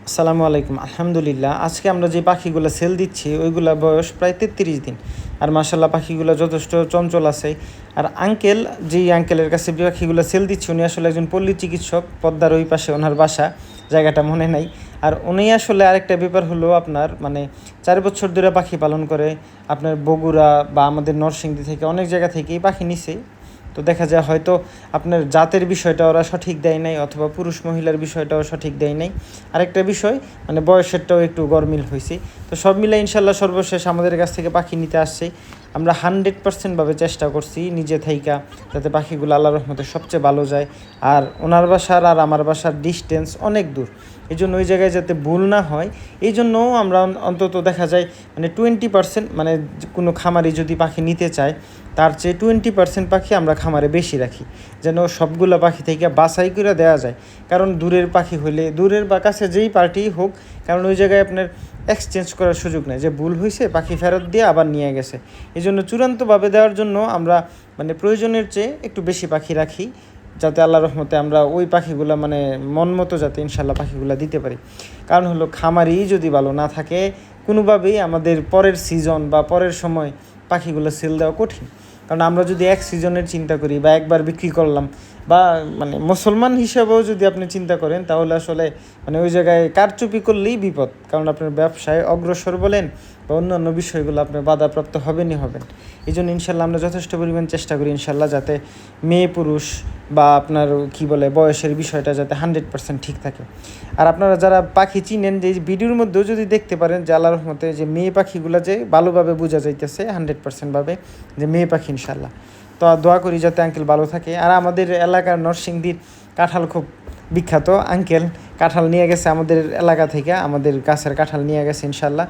আসসালামু আলাইকুম। আলহামদুলিল্লাহ, আজকে আমরা যে পাখিগুলো সেল দিচ্ছি ওইগুলা বয়স প্রায় 33 দিন। আর মাশাআল্লাহ পাখিগুলো যথেষ্ট চঞ্চল আছে। আর যেই আঙ্কেলের কাছে পাখিগুলো সেল দিচ্ছি উনি আসলে একজন পল্লী চিকিৎসক, পদ্মার ওই পাশে ওনার বাসা, জায়গাটা মনে নাই। আর উনি আসলে আরেকটা ব্যাপার হলো আপনার 4 বছর ধরে পাখি পালন করে। আপনার বগুড়া বা আমাদের নরসিংদী থেকে অনেক জায়গা থেকেই পাখি নিছে। তো দেখা যায় হয়তো আপনার জাতের বিষয়টা ওরা সঠিক দেয় নাই, অথবা পুরুষ মহিলার বিষয়টাও সঠিক দেয় নাই। আরেকটা বিষয় বয়সেরটাও একটু গরমিল হয়েছে। তো সব মিলে ইনশাল্লাহ সর্বশেষ আমাদের কাছ থেকে পাখি নিতে আসছে। আমরা 100% চেষ্টা করছি নিজে থাইকা যাতে পাখিগুলো আল্লাহর রহমতে সবচেয়ে ভালো যায়। আর ওনার বাসার আর আমার বাসার ডিস্টেন্স অনেক দূর, এই জন্য ওই জায়গায় যাতে ভুল না হয় এই জন্যও আমরা অন্তত দেখা যায় 20%, কোনো খামারি যদি পাখি নিতে চায় তার চেয়ে 20% পাখি আমরা খামারে বেশি রাখি, যেন সবগুলো পাখি থেকে বাছাই করে দেওয়া যায়। কারণ দূরের পাখি হলে দূরের বা কাছে যেই পার্টিই হোক, কারণ ওই জায়গায় আপনার এক্সচেঞ্জ করার সুযোগ নেই যে ভুল হয়েছে পাখি ফেরত দিয়ে আবার নিয়ে গেছে। এই জন্য চূড়ান্তভাবে দেওয়ার জন্য আমরা প্রয়োজনের চেয়ে একটু বেশি পাখি রাখি, যাতে আল্লাহর রহমতে আমরা ওই পাখিগুলো মন মতো যাতে ইনশাল্লাহ পাখিগুলো দিতে পারি। কারণ হলো খামারি যদি ভালো না থাকে কোনোভাবেই আমাদের পরের সিজন বা পরের সময় পাখিগুলো সেল দেওয়া কঠিন। কারণ আমরা যদি এক সিজনের চিন্তা করি বা একবার বিক্রি করলাম, বা মুসলমান হিসাবেও যদি আপনি চিন্তা করেন, তাহলে আসলে ওই জায়গায় কারচুপি করলেই বিপদ। কারণ আপনার ব্যবসায় অগ্রসর বলেন বা অন্যান্য বিষয়গুলো আপনার বাধাপ্রাপ্ত হবেনই হবেন। এই জন্য ইনশাল্লাহ আমরা যথেষ্ট পরিমাণ চেষ্টা করি ইনশাল্লাহ যাতে মেয়ে পুরুষ বা আপনার বয়সের বিষয়টা যাতে 100% ঠিক থাকে। আর আপনারা যারা পাখি চিনেন, যে ভিডিওর মধ্যেও যদি দেখতে পারেন যে আল্লাহর রহমতে যে মেয়ে পাখিগুলো যে ভালোভাবে বোঝা যাইতেছে 100% যে মেয়ে পাখি ইনশাল্লাহ। তো দোয়া করি যাতে আঙ্কেল ভালো থাকে। আর আমাদের এলাকার নরসিংদীর কাঁঠাল খুব বিখ্যাত। আঙ্কেল কাঁঠাল নিয়ে গেছে আমাদের এলাকা থেকে, আমাদের গাছের কাঁঠাল নিয়ে গেছে ইনশাল্লাহ।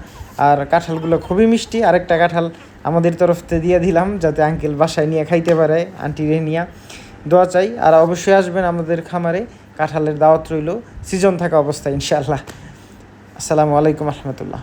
আর কাঁঠালগুলো খুবই মিষ্টি। আরেকটা কাঁঠাল আমাদের তরফ থেকে দিয়ে দিলাম যাতে আঙ্কেল বাসায় নিয়ে খাইতে পারে, আন্টিরে নিয়ে। দোয়া চাই। আর অবশ্যই আসবেন আমাদের খামারে, কাঁঠালের দাওয়াত রইল সিজন থাকা অবস্থায় ইনশাল্লাহ। আসসালামু আলাইকুম রহমতুল্লাহ।